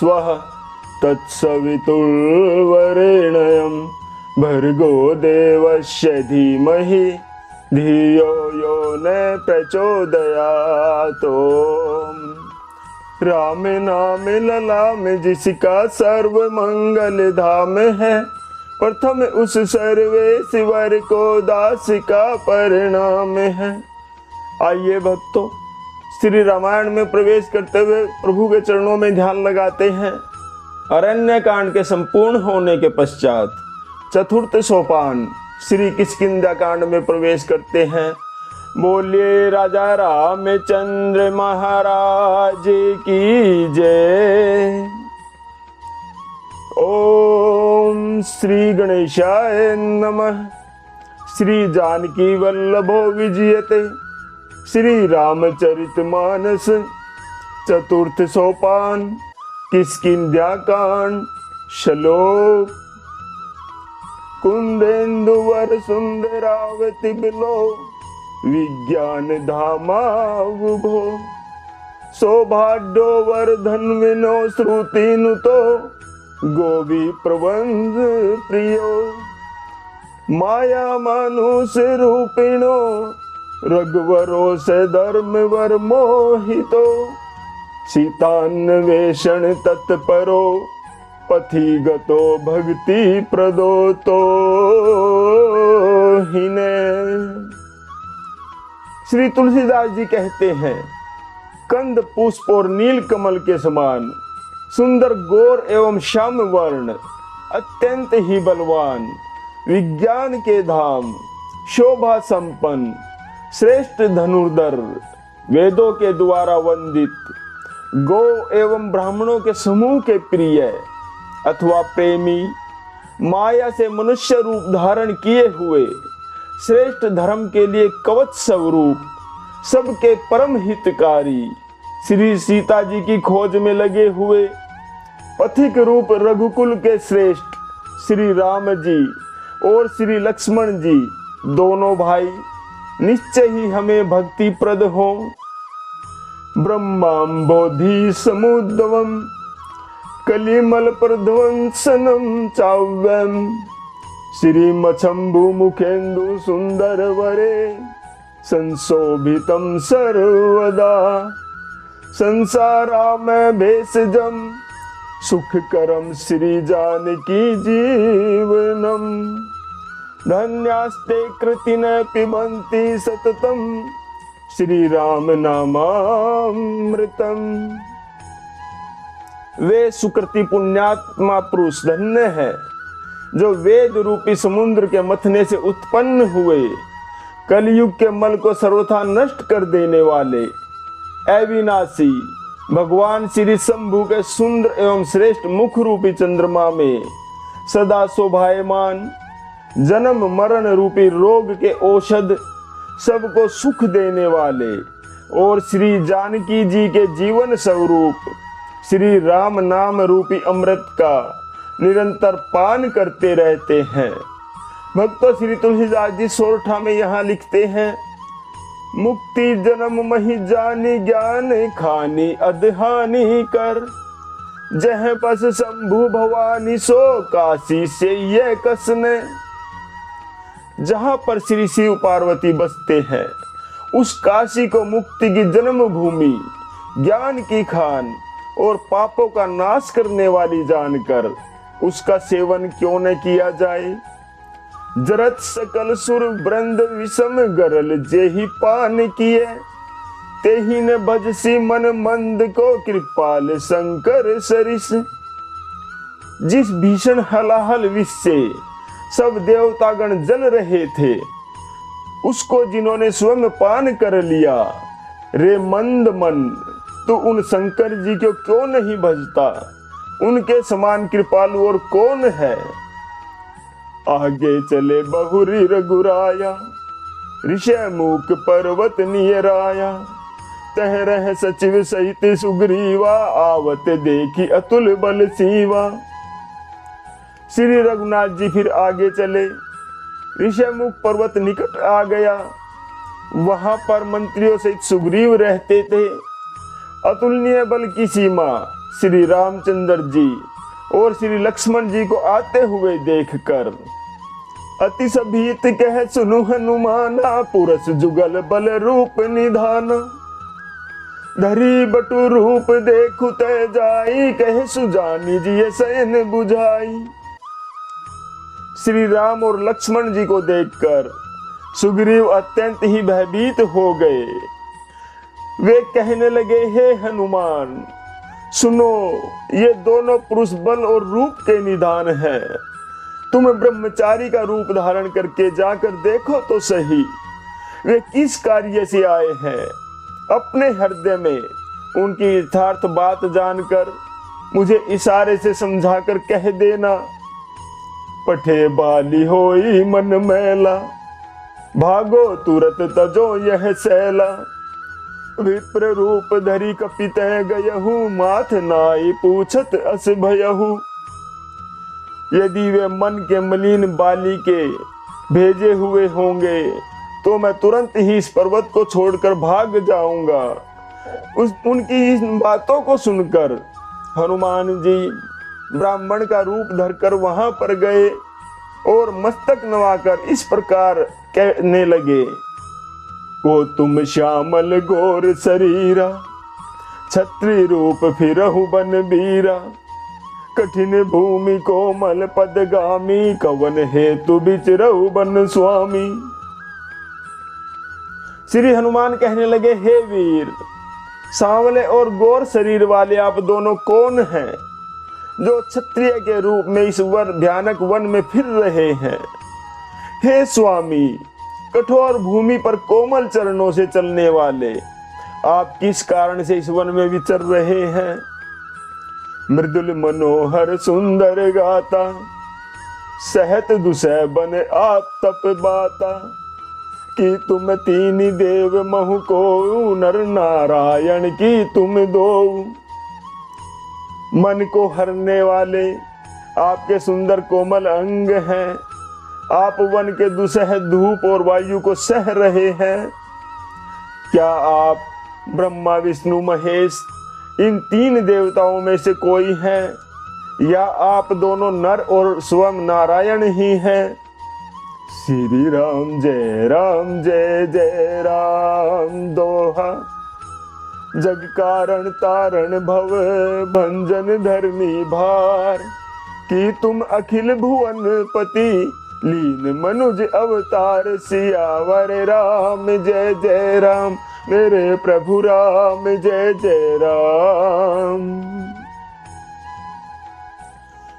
स्वः तत्सवितुर्वरेण्यं भर्गो देवस्य धीमहि धियो यो न प्रचोदयात्। राम नाम ललाम जिसका सर्व मंगल धाम है, प्रथम उस सर्वेश्वर को दास का परिणाम है। आइए भक्तों, श्री रामायण में प्रवेश करते हुए प्रभु के चरणों में ध्यान लगाते हैं। अरण्य कांड के संपूर्ण होने के पश्चात चतुर्थ सोपान श्री किष्किंधा कांड में प्रवेश करते हैं। बोलिए राजा रामचंद्र महाराज की जय। ओम श्री गणेशाय नमः। श्री जानकी वल्लभो विजयते श्री रामचरितमानस। चतुर्थ सोपान किष्किंधा कांड। श्लोक। कुंदेन्दुवर सुंदरावति बिलो विज्ञान धामावुभो। सौभाग्यो वर्धन्विनो श्रुतिनुतो गोवी प्रबंध प्रियो। माया मानुष रूपिणो रघुवरो से धर्मवर मोहितो। सीतान्वेषण तत्परो पथिगतो भक्ति प्रदोतो हिने। श्री तुलसीदास जी कहते हैं, कंद पुष्प और नील कमल के समान सुंदर गोर एवं श्याम वर्ण, अत्यंत ही बलवान, विज्ञान के धाम, शोभा संपन्न, श्रेष्ठ धनुर्धर, वेदों के द्वारा वंदित, गौ एवं ब्राह्मणों के समूह के प्रिय अथवा प्रेमी, माया से मनुष्य रूप धारण किए हुए, श्रेष्ठ धर्म के लिए कवच स्वरूप, सबके परम हितकारी, श्री सीता जी की खोज में लगे हुए, पथिक रूप रघुकुल के श्रेष्ठ श्री राम जी और श्री लक्ष्मण जी दोनों भाई निश्चय ही हमें भक्ति प्रद हो। ब्रह्मांबोधि समुद्रवम कलिमल प्रध्वंसनम चाव्यम। श्रीमच्छंभु मुखेन्दु सुंदर वरे संशोभितम सर्वदा। संसाराम भेषजम सुखकरम श्री जानकी जीवनम। धन्यास्ते कृतिन पिबन्ति सततम श्री राम नामामृतम। वे सुकृति पुण्यात्मा पुरुष धन्य है जो वेद रूपी समुद्र के मथने से उत्पन्न हुए, कलयुग के मल को सर्वथा नष्ट कर देने वाले, अविनाशी भगवान श्री शंभु के सुंदर एवं श्रेष्ठ मुख रूपी चंद्रमा में सदा शोभायमान, जन्म मरण रूपी रोग के औषध, सबको सुख देने वाले और श्री जानकी जी के जीवन स्वरूप श्री राम नाम रूपी अमृत का निरंतर पान करते रहते हैं। भक्तों, श्री तुलसीदास जी सोरठा में यहाँ लिखते हैं, मुक्ति जन्म मही जानी ज्ञान खानी अधहानि कर। जह पस शंभु भवानी सो काशी से ये कसने। जहां पर श्री शिव पार्वती बसते हैं, उस काशी को मुक्ति की जन्म भूमि, ज्ञान की खान और पापों का नाश करने वाली जानकर उसका सेवन क्यों न किया जाए। जरत सकल सुर वृंद विषम गरल जेहि पान किए। तेहि ने भजसी मन मंद को कृपाल शंकर सरिस। जिस भीषण हलाहल विष से सब देवतागण जल रहे थे, उसको जिन्होंने स्वयं पान कर लिया, रे मंद मन तू उन शंकर जी को क्यों नहीं भजता। उनके समान कृपालु और कौन है। आगे चले बहुरी रघुराया, ऋषय मूक पर्वत नियराया। तह रह सचिव सहित सुग्रीवा, आवत देखी अतुल बल सीवा। श्री रघुनाथ जी फिर आगे चले, ऋषय मूक पर्वत निकट आ गया। वहां पर मंत्रियों सहित सुग्रीव रहते थे। अतुलनीय बल की सीमा श्री रामचंद्र जी और श्री लक्ष्मण जी को आते हुए देखकर अति सभीत कह सुनु हनुमाना, पुरस जुगल बल रूप निधाना। धरी बटु रूप देखु तय जाई, कहे सुजानी जी सैन बुझाई। श्री राम और लक्ष्मण जी को देखकर सुग्रीव अत्यंत ही भयभीत हो गए। वे कहने लगे, हे हनुमान सुनो, ये दोनों पुरुष बल और रूप के निदान हैं। तुम ब्रह्मचारी का रूप धारण करके जाकर देखो तो सही, वे किस कार्य से आए हैं। अपने हृदय में उनकी यथार्थ बात जानकर मुझे इशारे से समझाकर कह देना। पठे बाली होई मन मैला, भागो तुरत तजो यह सैला। विप्र रूप धरी कपित गयहु, माथ नाई पूछत अस भयहु। यदि वे मन के मलिन बाली के भेजे हुए होंगे तो मैं तुरंत ही इस पर्वत को छोड़कर भाग जाऊंगा। उनकी इन बातों को सुनकर हनुमान जी ब्राह्मण का रूप धरकर वहां पर गए और मस्तक नवाकर इस प्रकार कहने लगे। को तुम श्यामल गोर शरीरा, छत्री रूप फिरहु बन बीरा। कठिन भूमि कोमल पदगामी, कवन हेतु बिचरहु बन स्वामी। श्री हनुमान कहने लगे, हे वीर, सांवले और गोर शरीर वाले आप दोनों कौन हैं जो क्षत्रिय के रूप में इस भयानक वन में फिर रहे हैं। हे स्वामी, कठोर भूमि पर कोमल चरणों से चलने वाले आप किस कारण से इस वन में विचर रहे हैं। मृदुल मनोहर सुंदर गाता, सहत दुसह बन आप तप बाता। कि तुम तीन देव महु को, नर नारायण की तुम दो। मन को हरने वाले आपके सुंदर कोमल अंग हैं। आप वन के दुसह धूप और वायु को सह रहे हैं। क्या आप ब्रह्मा विष्णु महेश इन तीन देवताओं में से कोई हैं, या आप दोनों नर और स्वयं नारायण ही हैं। श्री राम जय जय राम दोहा। जग कारण तारण भव भंजन धर्मी भार। कि तुम अखिल भुवन पति लीन मनुज अवतार। सियावर राम जय जय राम, मेरे प्रभु राम जय जय राम।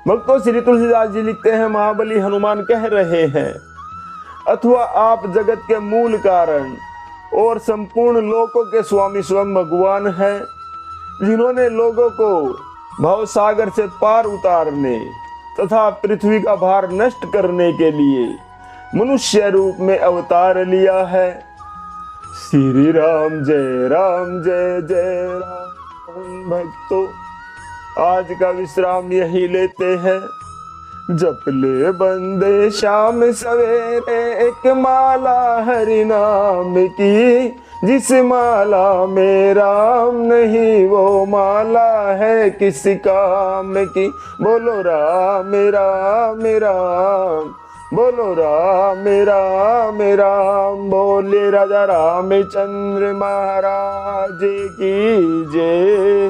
भक्तों, श्री तुलसीदास जी लिखते हैं, महाबली हनुमान कह रहे हैं, अथवा आप जगत के मूल कारण और संपूर्ण लोकों के स्वामी स्वयं भगवान हैं, जिन्होंने लोगों को भव सागर से पार उतारने तथा पृथ्वी का भार नष्ट करने के लिए मनुष्य रूप में अवतार लिया है। श्री राम जय जय राम। भक्तों, आज का विश्राम यही लेते हैं। जप ले बंदे शाम सवेरे, एक माला हरि नाम की। जिस माला में राम नहीं, वो माला है किस काम की। बोलो राम राम राम, बोलो राम राम राम। बोले राजा रामचंद्र महाराज की जय।